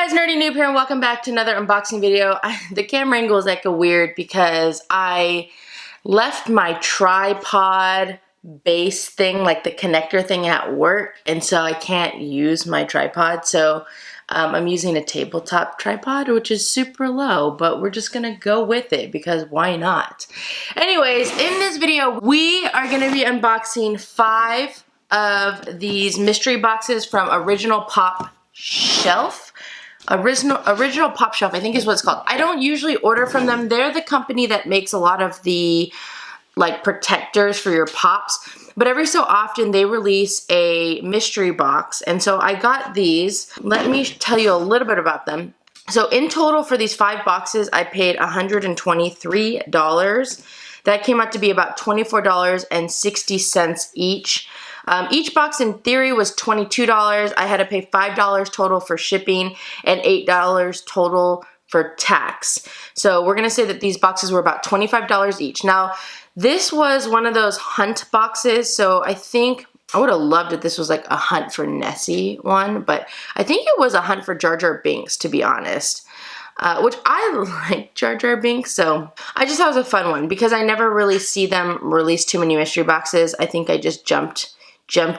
guys, Nerdy Noob here, and welcome back to another unboxing video. The camera angle is like a weird because I left my tripod base thing, like the connector thing at work, and so I can't use my tripod. So I'm using a tabletop tripod, which is super low, but we're just gonna go with it because why not? Anyways, in this video, we are gonna be unboxing 5 of these mystery boxes from Original Pop Shelf. Original Pop Shelf, I think is what it's called. I don't usually order from them. They're the company that makes a lot of the like protectors for your pops, but every so often they release a mystery box, and so I got these. Let me tell you a little bit about them. So in total for these 5 boxes, I paid $123. That came out to be about $24.60 each. Each box in theory was $22. I had to pay $5 total for shipping and $8 total for tax. So we're gonna say that these boxes were about $25 each. Now, this was one of those hunt boxes, so I think I would have loved if this was like a hunt for Nessie one, but I think it was a hunt for Jar Jar Binks, to be honest. Which I like Jar Jar Binks, so I just thought it was a fun one because I never really see them release too many mystery boxes. I think I just jumped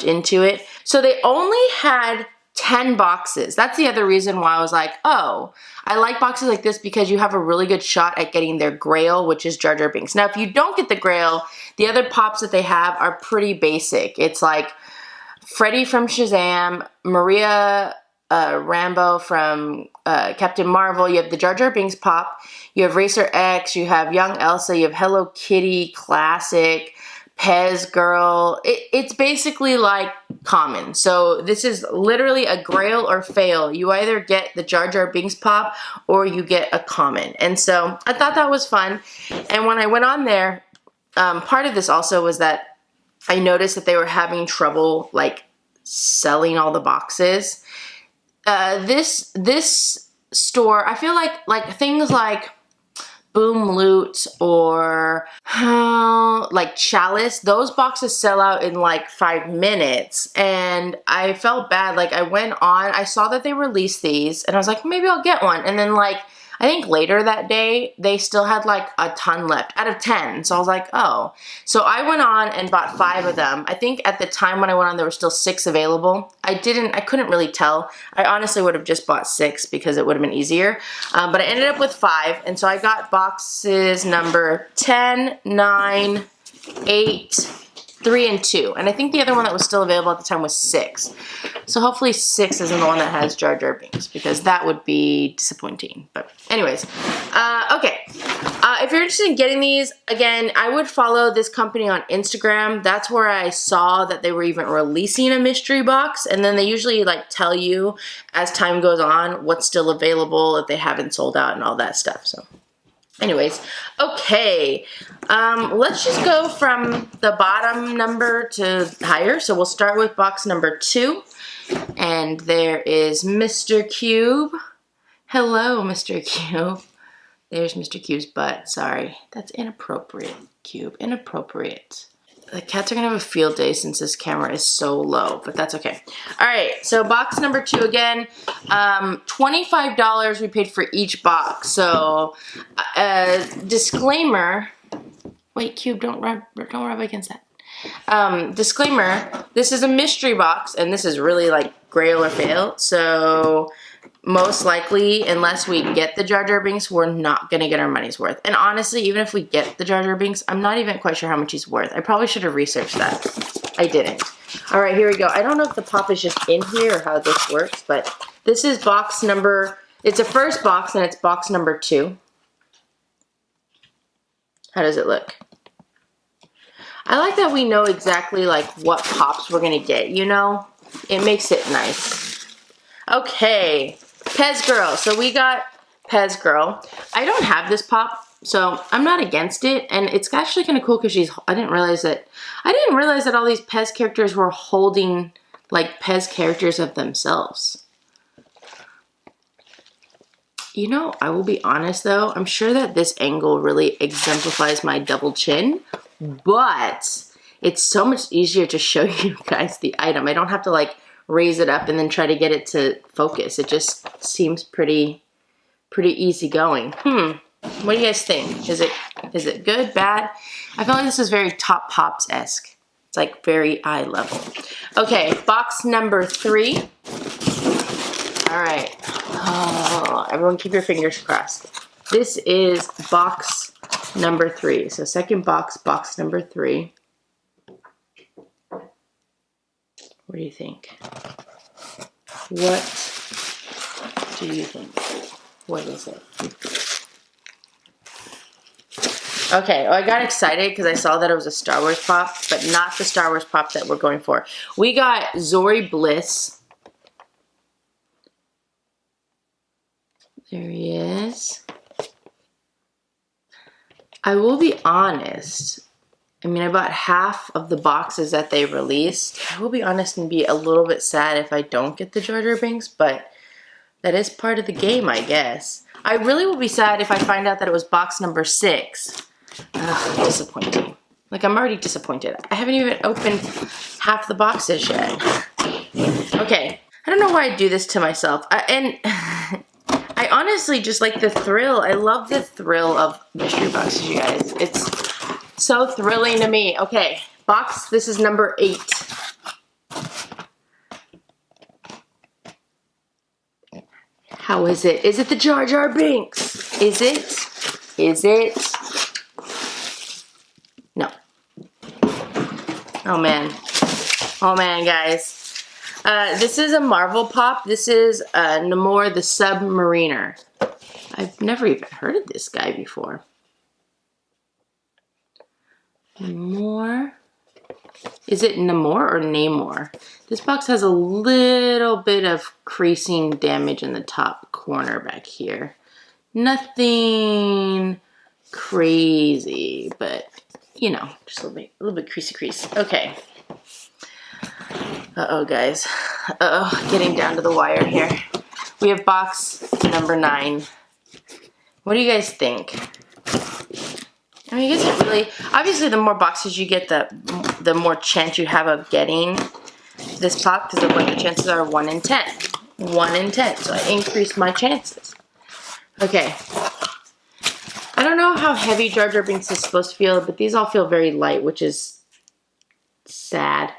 into it. So they only had 10 boxes. That's the other reason why I was like, oh, I like boxes like this because you have a really good shot at getting their Grail, which is Jar Jar Binks. Now, if you don't get the Grail, the other pops that they have are pretty basic. It's like Freddy from Shazam, Maria Rambo from Captain Marvel, you have the Jar Jar Binks pop, you have Racer X, you have Young Elsa, you have Hello Kitty Classic, Pez Girl. It's basically like common. So this is literally a Grail or fail. You either get the Jar Jar Binks pop or you get a common. And so I thought that was fun. And when I went on there, part of this also was that I noticed that they were having trouble like selling all the boxes. This store, I feel like things like Boom Loot or like Chalice, those boxes sell out in like 5 minutes, and I felt bad. Like I went on, I saw that they released these and I was like, maybe I'll get one, and then like I think later that day they still had like a ton left out of 10, so I was like, oh. So I went on and bought 5 of them. I think at the time when I went on there were still 6 available. I couldn't really tell. I honestly would have just bought 6 because it would have been easier, but I ended up with 5, and so I got boxes number 10, 9, 8, 3, and 2, and I think the other one that was still available at the time was 6. So hopefully 6 isn't the one that has Jar Jar Binks, because that would be disappointing. But anyways, okay. If you're interested in getting these, again, I would follow this company on Instagram. That's where I saw that they were even releasing a mystery box, and then they usually like tell you as time goes on what's still available, if they haven't sold out and all that stuff. So anyways, okay, let's just go from the bottom number to higher. So we'll start with box number 2, and there is Mr. Cube. Hello, Mr. Cube. There's Mr. Cube's butt. Sorry, that's inappropriate, Cube, inappropriate. The cats are gonna have a field day since this camera is so low, but that's okay. All right, so box number 2 again, $25 we paid for each box. So, disclaimer. Wait, Cube, don't rub against that. Disclaimer: this is a mystery box, and this is really like Grail or fail. So most likely, unless we get the Jar Jar Binks, we're not gonna get our money's worth. And honestly, even if we get the Jar Jar Binks, I'm not even quite sure how much he's worth. I probably should have researched that. I didn't. All right, here we go. I don't know if the pop is just in here or how this works, but this is box number, it's a first box, and it's box number 2. How does it look? I like that we know exactly like what pops we're gonna get, you know? It makes it nice. Okay, Pez Girl. So we got Pez Girl. I don't have this pop, so I'm not against it, and it's actually kind of cool because I didn't realize that all these Pez characters were holding like Pez characters of themselves. You know, I will be honest though, I'm sure that this angle really exemplifies my double chin, but it's so much easier to show you guys the item. I don't have to like raise it up and then try to get it to focus. It just seems pretty easy going. What do you guys think? Is it good, bad? I feel like this is very Top Pops-esque. It's like very eye level. Okay, box number 3. All right. Oh, everyone keep your fingers crossed. This is box number 3. So second box, box number 3. What do you think? What do you think? What is it? Okay, well, I got excited because I saw that it was a Star Wars pop, but not the Star Wars pop that we're going for. We got Zori Bliss. There he is. I will be honest. I mean, I bought half of the boxes that they released. I will be honest and be a little bit sad if I don't get the Jar Jar Binks, but that is part of the game, I guess. I really will be sad if I find out that it was box number 6. Ugh, disappointing. Like, I'm already disappointed. I haven't even opened half the boxes yet. Okay. I don't know why I do this to myself. I honestly just like the thrill. I love the thrill of mystery boxes, you guys. It's so thrilling to me. Okay. Box, this is number 8. How is it? Is it the Jar Jar Binks? Is it? Is it? No. Oh man. Oh man, guys. This is a Marvel pop. This is Namor the Submariner. I've never even heard of this guy before. Namor. Is it Namor or Namor? This box has a little bit of creasing damage in the top corner back here. Nothing crazy, but you know, just a little bit creasy crease. Okay. Uh-oh, guys. Uh-oh, getting down to the wire here. We have box number 9. What do you guys think? I mean, you guys don't really... Obviously, the more boxes you get, the more chance you have of getting this pop, because of what the chances are 1 in 10. 1 in 10, so I increased my chances. Okay. I don't know how heavy Jar Jar Binks is supposed to feel, but these all feel very light, which is sad.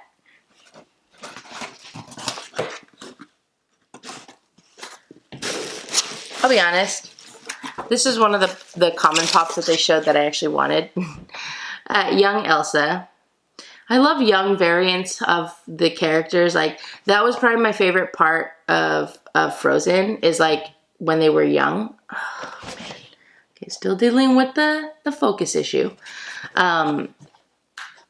I'll be honest. This is one of the common pops that they showed that I actually wanted. Young Elsa. I love young variants of the characters. Like, that was probably my favorite part of Frozen, is like when they were young. Oh, man. Okay, still dealing with the focus issue. I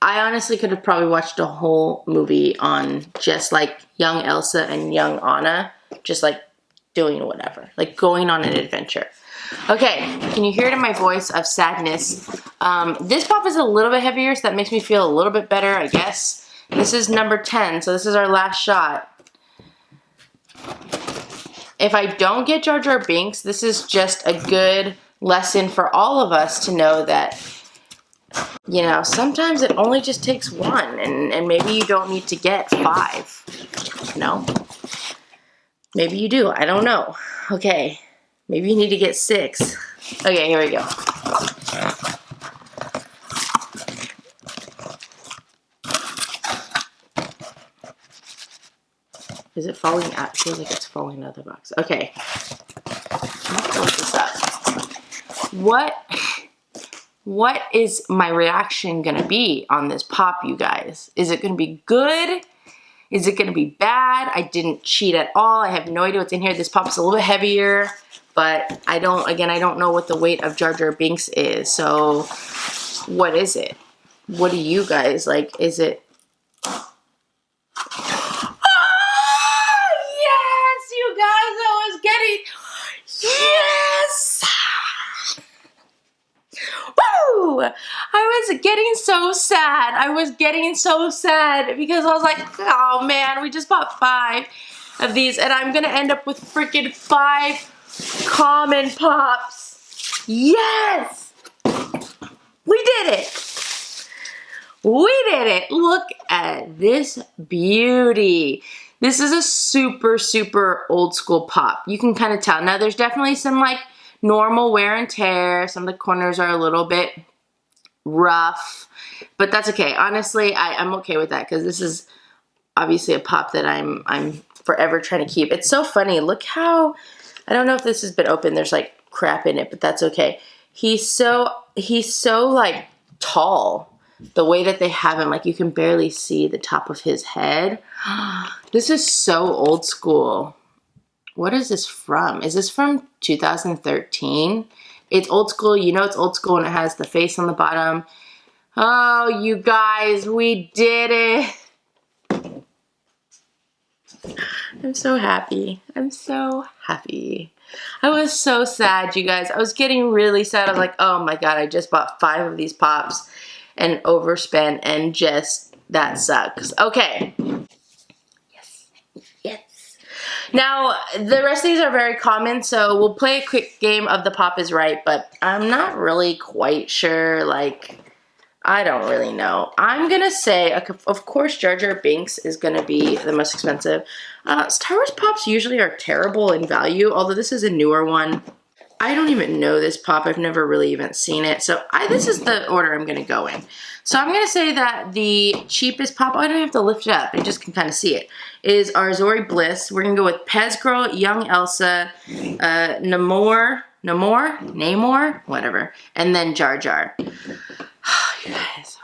honestly could have probably watched a whole movie on just like young Elsa and young Anna, just like doing whatever, like going on an adventure. Okay, can you hear it in my voice of sadness? This pop is a little bit heavier, so that makes me feel a little bit better, I guess. This is number 10, so this is our last shot. If I don't get Jar Jar Binks, this is just a good lesson for all of us to know that, you know, sometimes it only just takes 1, and maybe you don't need to get 5, you know? Maybe you do, I don't know. Okay. Maybe you need to get 6. Okay, here we go. Is it falling out? It feels like it's falling out of the box. Okay. Let me close this up. What is my reaction going to be on this pop, you guys? Is it going to be good? Is it going to be bad? I didn't cheat at all. I have no idea what's in here. This pop is a little bit heavier. But I don't know what the weight of Jar Jar Binks is. So, what is it? What do you guys like? Is it? Oh, yes, you guys! I was getting yes. Woo! I was getting so sad. I was getting so sad because I was like, oh man, we just bought 5 of these, and I'm gonna end up with freaking 5. Common pops. Yes! We did it. We did it. Look at this beauty. This is a super, super old school pop. You can kind of tell. Now there's definitely some like normal wear and tear. Some of the corners are a little bit rough, but that's okay. Honestly, I'm okay with that because this is obviously a pop that I'm forever trying to keep. It's so funny. Look how, I don't know if this has been open. There's like crap in it, but that's okay. He's so like tall. The way that they have him, like you can barely see the top of his head. This is so old school. What is this from? Is this from 2013? It's old school. You know it's old school when it has the face on the bottom. Oh, you guys, we did it. I'm so happy. I'm so happy. I was so sad, you guys. I was getting really sad. I was like, oh my God, I just bought 5 of these pops and overspent, and just, that sucks. Okay. Yes. Yes. Now, the rest of these are very common, so we'll play a quick game of the pop is right, but I'm not really quite sure, like, I don't really know. I'm gonna say, of course, Jar Jar Binks is gonna be the most expensive. Star Wars pops usually are terrible in value, although this is a newer one. I don't even know this pop. I've never really even seen it. So this is the order I'm gonna go in. So I'm gonna say that the cheapest pop, I don't have to lift it up, I just can kind of see it, is our Zori Bliss. We're gonna go with Pez Girl, Young Elsa, Namor, whatever, and then Jar Jar. You guys.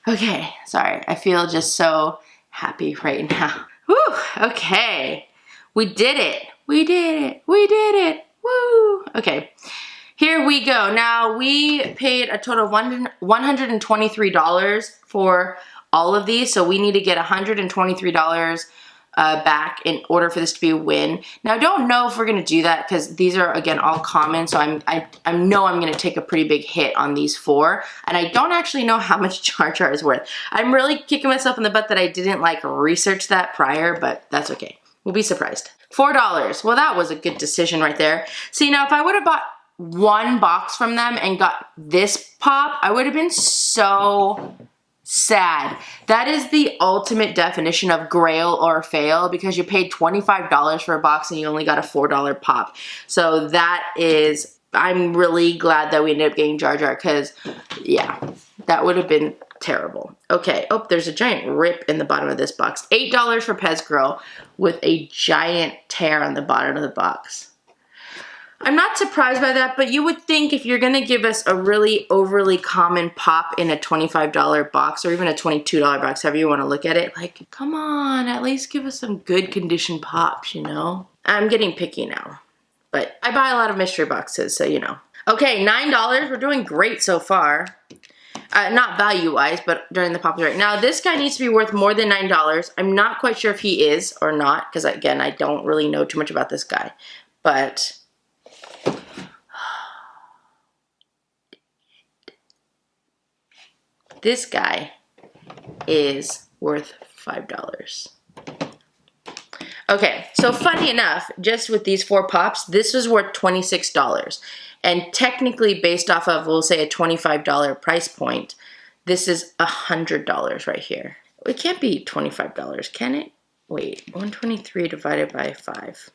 Okay, sorry. I feel just so happy right now. Woo, okay. We did it. We did it. We did it. Woo. Okay, here we go. Now, we paid a total of $123 for all of these, so we need to get $123 back in order for this to be a win. Now, I don't know if we're going to do that because these are, again, all common, so I know I'm going to take a pretty big hit on these 4, and I don't actually know how much Jar Jar is worth. I'm really kicking myself in the butt that I didn't, like, research that prior, but that's okay. We'll be surprised. $4. Well, that was a good decision right there. See, now, if I would have bought 1 box from them and got this pop, I would have been so sad. That is the ultimate definition of grail or fail, because you paid $25 for a box and you only got a $4 pop. So that is, I'm really glad that we ended up getting Jar Jar, because yeah, that would have been terrible. Okay, oh, there's a giant rip in the bottom of this box. $8 for Pez Girl with a giant tear on the bottom of the box. I'm not surprised by that, but you would think if you're gonna give us a really overly common pop in a $25 box, or even a $22 box, however you wanna look at it, like, come on, at least give us some good condition pops, you know? I'm getting picky now, but I buy a lot of mystery boxes, so you know. Okay, $9, we're doing great so far. Not value-wise, but during the pop right now. This guy needs to be worth more than $9. I'm not quite sure if he is or not, because again, I don't really know too much about this guy, but this guy is worth $5. Okay, so funny enough, just with these 4 pops, this was worth $26. And technically, based off of, we'll say, a $25 price point, this is $100 right here. It can't be $25, can it? Wait, 123 divided by 5.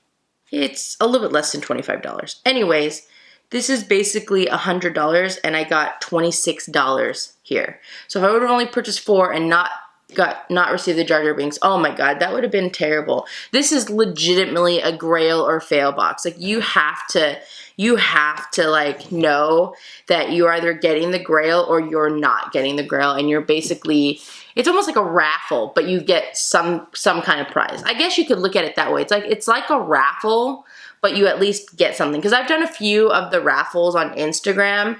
It's a little bit less than $25. Anyways, this is basically $100, and I got $26 here. So if I would have only purchased 4 and not received the Jar Jar Binks, oh my God, that would have been terrible. This is legitimately a grail or fail box. Like, you have to like know that you're either getting the grail or you're not getting the grail, and you're basically, it's almost like a raffle, but you get some kind of prize. I guess you could look at it that way. It's like a raffle, but you at least get something. Because I've done a few of the raffles on Instagram,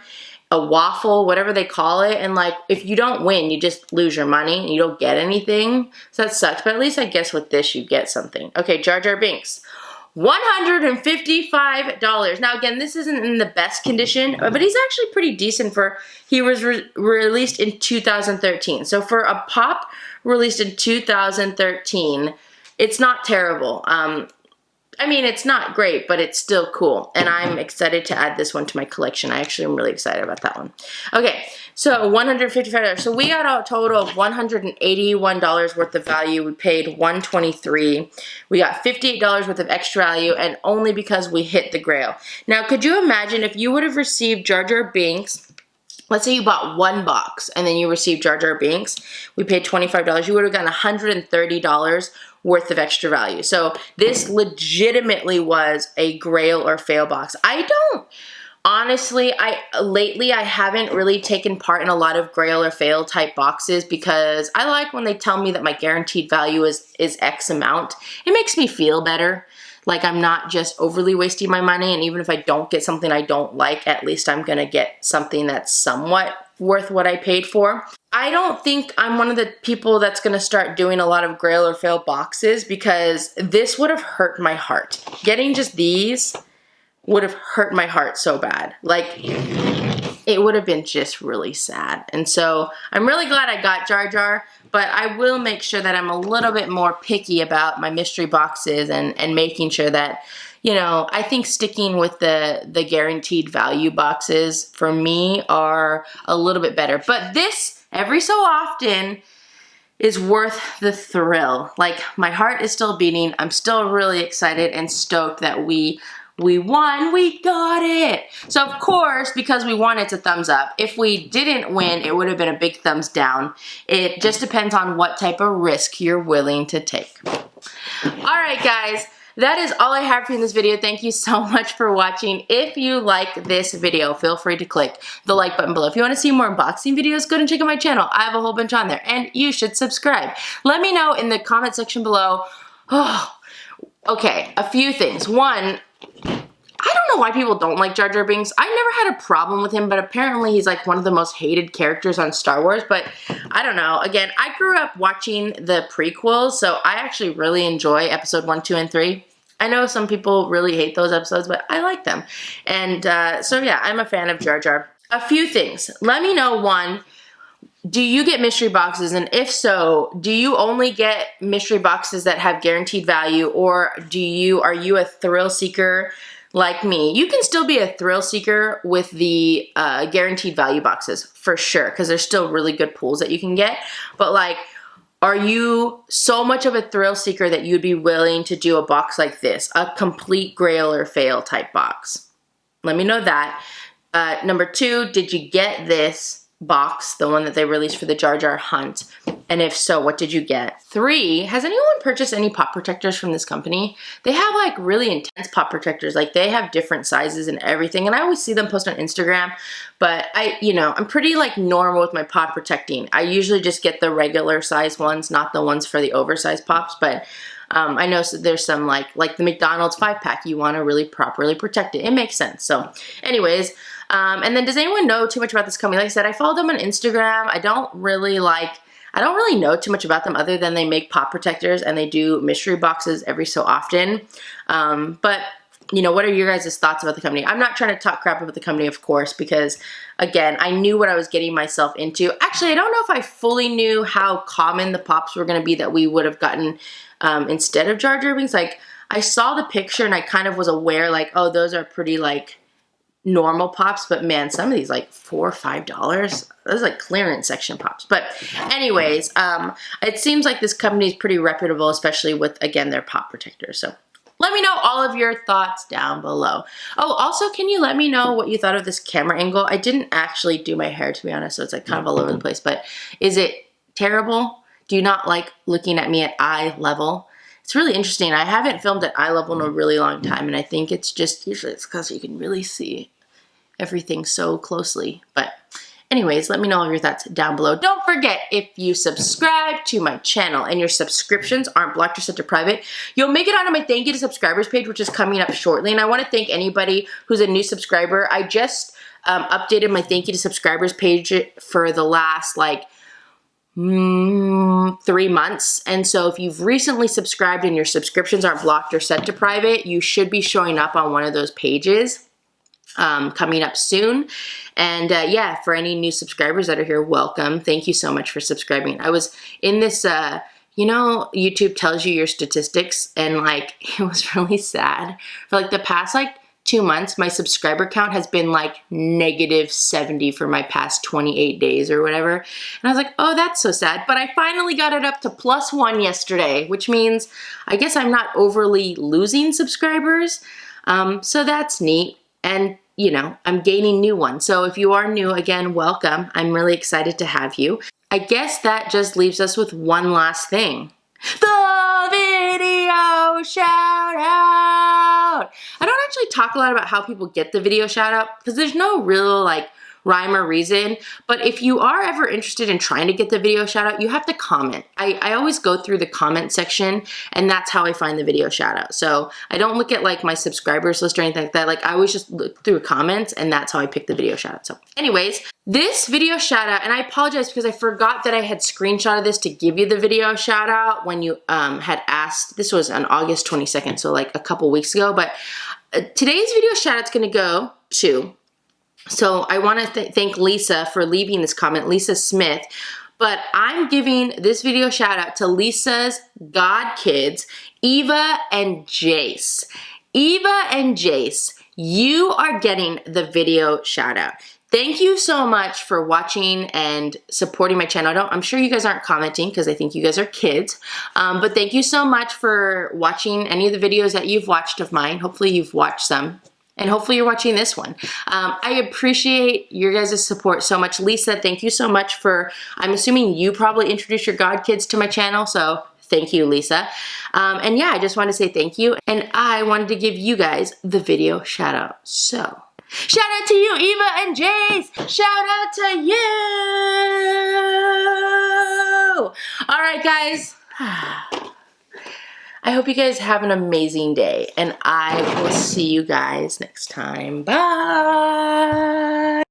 a waffle, whatever they call it, and like, if you don't win, you just lose your money and you don't get anything. So that sucks, but at least I guess with this you get something. Okay, Jar Jar Binks. $155. Now again, this isn't in the best condition, but he's actually pretty decent for, he was released in 2013. So for a pop released in 2013, it's not terrible. I mean, it's not great, but it's still cool. And I'm excited to add this one to my collection. I actually am really excited about that one. Okay, so $155. So we got a total of $181 worth of value. We paid $123. We got $58 worth of extra value, and only because we hit the Grail. Now, could you imagine if you would have received Jar Jar Binks? Let's say you bought one box and then you received Jar Jar Binks. We paid $25. You would have gotten $130 worth of extra value. So this legitimately was a Grail or fail box. Honestly, lately I haven't really taken part in a lot of Grail or fail type boxes because I like when they tell me that my guaranteed value is X amount. It makes me feel better. Like I'm not just overly wasting my money, and even if I don't get something I don't like, at least I'm gonna get something that's somewhat worth what I paid for. I don't think I'm one of the people that's gonna start doing a lot of Grail or fail boxes because this would have hurt my heart. Getting just these would have hurt my heart so bad. Like, it would have been just really sad. And so I'm really glad I got Jar Jar, but I will make sure that I'm a little bit more picky about my mystery boxes and making sure that, you know, I think sticking with the guaranteed value boxes for me are a little bit better. But this, every so often, is worth the thrill. Like, my heart is still beating. I'm still really excited and stoked that we won, we got it. So of course, because we won, it's a thumbs up. If we didn't win, it would have been a big thumbs down. It just depends on what type of risk you're willing to take. All right, guys. That is all I have for you in this video. Thank you so much for watching. If you like this video, feel free to click the like button below. If you want to see more unboxing videos, go and check out my channel. I have a whole bunch on there, and you should subscribe. Let me know in the comment section below. Oh, okay, a few things. One, I don't know why people don't like Jar Jar Binks. I never had a problem with him, but apparently he's like one of the most hated characters on Star Wars. But I don't know. Again, I grew up watching the prequels, so I actually really enjoy episode 1, 2, and 3. I know some people really hate those episodes, but I like them. And so yeah, I'm a fan of Jar Jar. A few things. Let me know, one, do you get mystery boxes? And if so, do you only get mystery boxes that have guaranteed value, or are you a thrill seeker like me? You can still be a thrill seeker with the guaranteed value boxes for sure, because there's still really good pulls that you can get. But like, are you so much of a thrill seeker that you'd be willing to do a box like this, a complete Grail or fail type box? Let me know that. Number two, did you get this box, the one that they released for the Jar Jar hunt? And if so, what did you get? 3, has anyone purchased any pop protectors from this company? They have like really intense pop protectors. Like, they have different sizes and everything. And I always see them post on Instagram, but I'm pretty like normal with my pop protecting. I usually just get the regular size ones, not the ones for the oversized pops. But I know there's some like the McDonald's 5-pack, you want to really properly protect it. It makes sense. So anyways, and then does anyone know too much about this company? Like I said, I follow them on Instagram. I don't really know too much about them other than they make pop protectors and they do mystery boxes every so often. But what are your guys' thoughts about the company? I'm not trying to talk crap about the company, of course, because again, I knew what I was getting myself into. Actually, I don't know if I fully knew how common the pops were going to be that we would have gotten instead of Jar Jar Binks. Like, I saw the picture and I kind of was aware, like, oh, those are pretty like normal pops, but man, some of these like $4 or $5, those like clearance section pops. But anyways, it seems like this company is pretty reputable, especially with, again, their pop protectors. So let me know all of your thoughts down below. Oh, also, can you let me know what you thought of this camera angle? I didn't actually do my hair, to be honest, so it's like kind of all over the place, but is it terrible? Do you not like looking at me at eye level? It's really interesting. I haven't filmed at eye level in a really long time, and I think it's just, usually it's because you can really see everything so closely. But anyways, let me know all your thoughts down below. Don't forget, if you subscribe to my channel and your subscriptions aren't blocked or set to private, you'll make it onto my thank you to subscribers page, which is coming up shortly. And I want to thank anybody who's a new subscriber. I just updated my thank you to subscribers page for the last like 3 months. And so if you've recently subscribed and your subscriptions aren't blocked or set to private, you should be showing up on one of those pages coming up soon. And yeah, for any new subscribers that are here, welcome. Thank you so much for subscribing. I was in this you know, YouTube tells you your statistics, and like, it was really sad. For like the past like 2 months, my subscriber count has been like -70 for my past 28 days or whatever. And I was like, oh, that's so sad. But I finally got it up to +1 yesterday, which means I guess I'm not overly losing subscribers. So that's neat. And you know, I'm gaining new ones. So if you are new, again, welcome. I'm really excited to have you. I guess that just leaves us with one last thing. The video shout out. I don't actually talk a lot about how people get the video shout out because there's no real like rhyme or reason, but if you are ever interested in trying to get the video shout out, you have to comment. I always go through the comment section, and that's how I find the video shout out. So I don't look at like my subscribers list or anything like that. Like I always just look through comments, and that's how I pick the video shout out. So anyways, this video shout out, and I apologize because I forgot that I had screenshotted this to give you the video shout out when you had asked. This was on August 22nd, so like a couple weeks ago, but today's video shout out's gonna go to, so I want to thank Lisa for leaving this comment, Lisa Smith, but I'm giving this video shout out to Lisa's god kids, Eva and Jace. Eva and Jace, you are getting the video shout out. Thank you so much for watching and supporting my channel. I'm sure you guys aren't commenting because I think you guys are kids, but thank you so much for watching any of the videos that you've watched of mine. Hopefully you've watched some. And hopefully you're watching this one. I appreciate your guys' support so much. Lisa, thank you so much for, I'm assuming you probably introduced your god kids to my channel, so thank you, Lisa. And yeah, I just want to say thank you. And I wanted to give you guys the video shout out. So, shout out to you, Eva and Jace. Shout out to you. All right, guys. I hope you guys have an amazing day, and I will see you guys next time. Bye!